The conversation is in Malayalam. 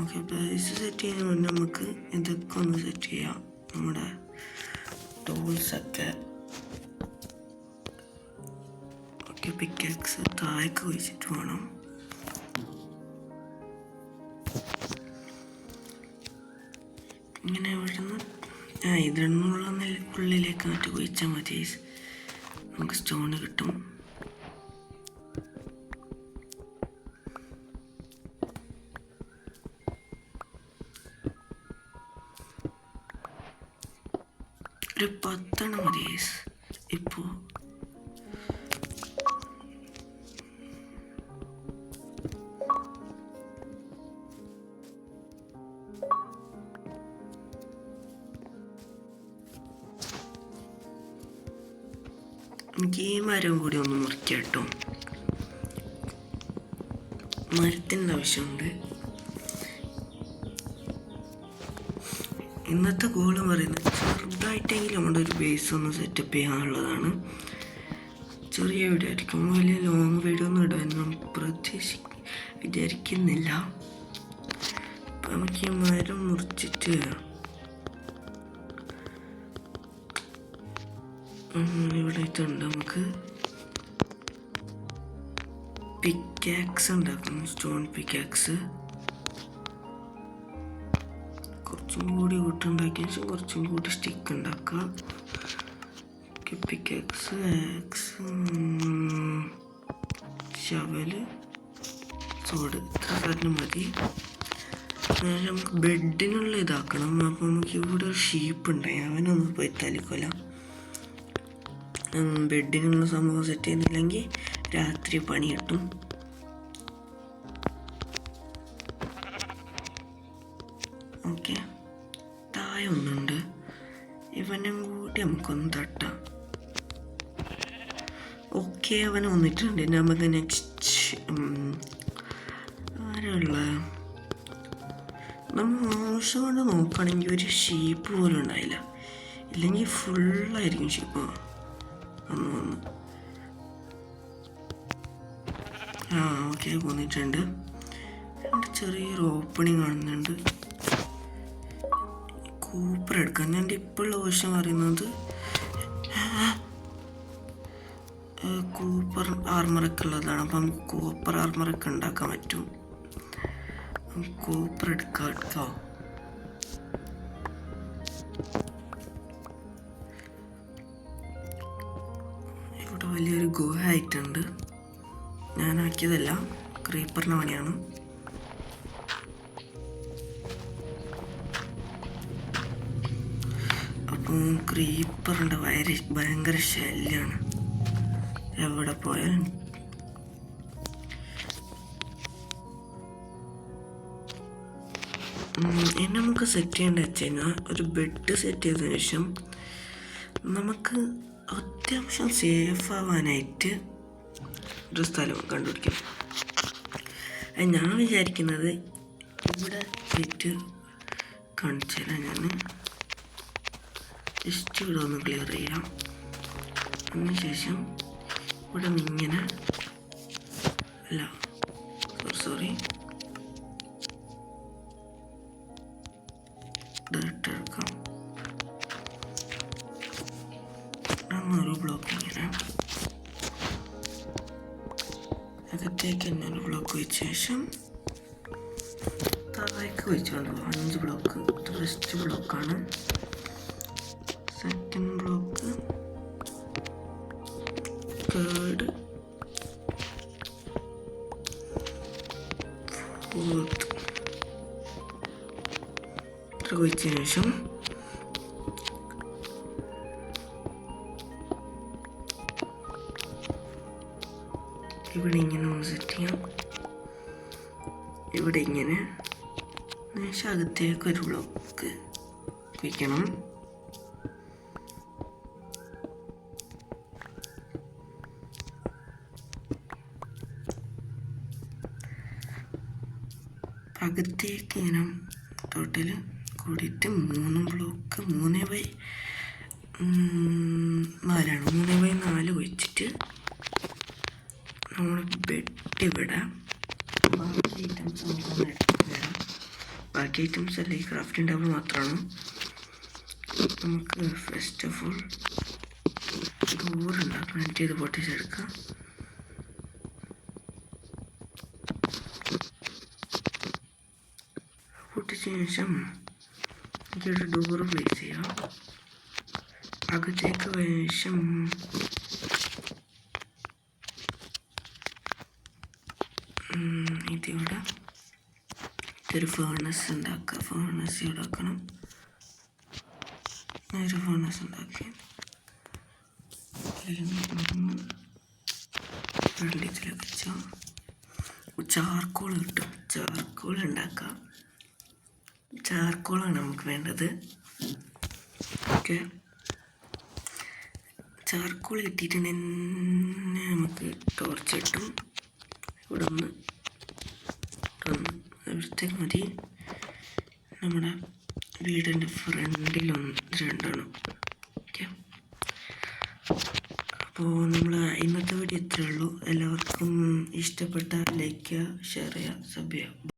ഓക്കെ, ബേസ് സെറ്റ് ചെയ്യുന്നതിന് മുന്നേ നമുക്ക് ഇതൊക്കെ ഒന്ന് സെറ്റ് ചെയ്യാം. നമ്മുടെ ടൂൾസൊക്കെ. ഓക്കെ, പിക്കാക്സ് താഴേക്ക് വെച്ചിട്ട് വേണം. ഇങ്ങനെ ഇവിടുന്ന് ഇതിനുള്ള ഉള്ളിലേക്ക് മറ്റു കുഴിച്ചാൽ മതി, നമുക്ക് സ്റ്റോണ് കിട്ടും. ഒരു 10 മതി ഇപ്പോൾ. എനിക്ക് ഈ മരം കൂടി ഒന്ന് മുറിക്കാം കേട്ടോ. മരത്തിൻ്റെ ആവശ്യമുണ്ട്. ഇന്നത്തെ ഗോൾ പറയുന്നത് ചെറുതായിട്ടെങ്കിലും നമ്മുടെ ഒരു ബേസ് ഒന്ന് സെറ്റപ്പ് ചെയ്യാനുള്ളതാണ്. ചെറിയ വീഡിയോ ആയിരിക്കും, വലിയ ലോങ് വീഡിയോ ഒന്നും ഇടാൻ വിചാരിക്കുന്നില്ല. അപ്പം നമുക്ക് ഈ മരം മുറിച്ചിട്ട് ഇവിടെ ഇതുണ്ട്, നമുക്ക് പിക്കാക്സ് ഉണ്ടാക്കണം. സ്റ്റോൺ പിക്കാക്സ് കുറച്ചും കൂടി കൂട്ടുണ്ടാക്കിയ ശേഷം കുറച്ചും കൂടി സ്റ്റിക്ക് ഉണ്ടാക്കാം. പിക്കാക്സ്, ആക്സ്, ഷവല്, സോഡ് ഇത്ര മതി. നമുക്ക് ബെഡിനുള്ള ഇതാക്കണം. അപ്പം നമുക്ക് ഇവിടെ ഒരു ഷീപ്പ് ഉണ്ടായി, അവനൊന്ന് പോയി തലിക്കൊല. ബെഡിനുള്ള സംഭവം സെറ്റ് ചെയ്യുന്നില്ലെങ്കിൽ രാത്രി പണി കിട്ടും. ഓക്കെ, താഴെ ഒന്നുണ്ട്, ഇവനും കൂടി നമുക്കൊന്ന് തട്ടാം. ഓക്കെ, അവൻ വന്നിട്ടുണ്ട്. നമുക്ക് നെക്സ്റ്റ് ആരുള്ള നമ്മൾ ആവശ്യമാണ് നോക്കുകയാണെങ്കിൽ ഒരു ഷീപ്പ് പോലും ഉണ്ടായില്ല, ഇല്ലെങ്കിൽ ഫുള്ളായിരിക്കും ഷീപ്പ്. വന്ന് ഓക്കെ പോന്നിട്ടുണ്ട്. ചെറിയൊരു ഓപ്പണിങ് കാണുന്നുണ്ട്. കൂപ്പർ എടുക്കാൻ ഞാൻ ഇപ്പോഴുള്ള ആവശ്യം പറയുന്നത് കൂപ്പർ ആർമറൊക്കെ ഉള്ളതാണ്. അപ്പം നമുക്ക് കൂപ്പർ ആർമറൊക്കെ ഉണ്ടാക്കാൻ പറ്റും. കൂപ്പർ എടുക്കാം. ഇവിടെ വലിയൊരു ഗുഹ ആയിട്ടുണ്ട്. ഞാനാക്കിയതല്ല, ക്രീപ്പറിൻ്റെ പണിയാണ്. അപ്പം ക്രീപ്പറിൻ്റെ ഭയങ്കര ശല്യമാണ് എവിടെ പോയാലും. ഇനി നമുക്ക് സെറ്റ് ചെയ്യേണ്ടത് വെച്ച് കഴിഞ്ഞാൽ ഒരു ബെഡ് സെറ്റ് ചെയ്തതിനു ശേഷം നമുക്ക് അത്യാവശ്യം സേഫ് ആവാനായിട്ട് ഒരു സ്ഥലം കണ്ടുപിടിക്കണം. ഞാൻ വിചാരിക്കുന്നത് ഇവിടെ വെച്ച് കാണിച്ചു തരാം. ഞാൻ ജസ്റ്റ് ഇവിടെ ഒന്ന് ക്ലിയർ ചെയ്യാം. അതിനുശേഷം ഇവിടെ നിന്നിങ്ങനെ അല്ല സോറി ഇട്ടെടുക്കാം. ഒരു ബ്ലോക്ക് ഇങ്ങനെ അകത്തേക്ക് തന്നെ ഒരു ബ്ലോക്ക് വെച്ച ശേഷം താഴേക്ക് വെച്ചുകൊണ്ട് 5 ബ്ലോക്ക്. ഫസ്റ്റ് ബ്ലോക്കാണ്. Second block, third, fourth. ഇത്ര വെച്ചതിന് ശേഷം ഇവിടെ ഇങ്ങനെ ഒന്ന് സെറ്റ് ചെയ്യാം. ഇവിടെ ഇങ്ങനെ അകത്തേക്ക് ഒരു ബ്ലോക്ക് വയ്ക്കണം. അകത്തേക്ക് ഇങ്ങനെ ടോട്ടൽ കൂടിയിട്ട് 3 ബ്ലോക്ക് 3/4 3/4 വെച്ചിട്ട് നമ്മൾ ബെഡ് ഇവിടെ ബാക്കി ഐറ്റംസ് നമുക്ക് എടുത്ത് വരാം. ബാക്കി ഐറ്റംസ് അല്ല, ഈ ക്രാഫ്റ്റിംഗ് ടേബിൾ മാത്രമാണ്. നമുക്ക് ഫസ്റ്റ് ഓഫ് ഓൾ ഡോറുണ്ടാക്കണം. എന്നിട്ട് ഇത് പൊട്ടിച്ചെടുക്കാം. പൊട്ടിച്ചതിന് ശേഷം എനിക്കൊരു ഡോറ് പ്ലേസ് ചെയ്യാം. അകത്തേക്ക് ശേഷം ഇതിവിടെ ഒരു ഫേർണസ് ഉണ്ടാക്കുക. ഫേർണസ് ഇവിടെ വെക്കണം. ഒരു ഫേർണസ് ഉണ്ടാക്കി വെള്ളത്തിൽ വെച്ചോ. ചാർക്കോൾ കിട്ടും. ചാർക്കോൾ ഉണ്ടാക്കാം. ചാർക്കോളാണ് നമുക്ക് വേണ്ടത്. ഓക്കെ, ചാർക്കോൾ കിട്ടിയിട്ടുണ്ടെങ്കിൽ നമുക്ക് ടോർച്ച് കിട്ടും. ഇവിടെ ഒന്ന് ഇവിടത്തേക്ക് മതി. നമ്മുടെ വീടിൻ്റെ ഫ്രണ്ടിലൊന്ന് രണ്ടെണ്ണം. ഓക്കെ, അപ്പോൾ നമ്മൾ ഇന്നത്തെ വീഡിയോ ഇത്രയേ ഉള്ളൂ. എല്ലാവർക്കും ഇഷ്ടപ്പെട്ട ലൈക്ക് ചെയ്യുക, ഷെയർ ചെയ്യുക, സബ് ചെയ്യുക.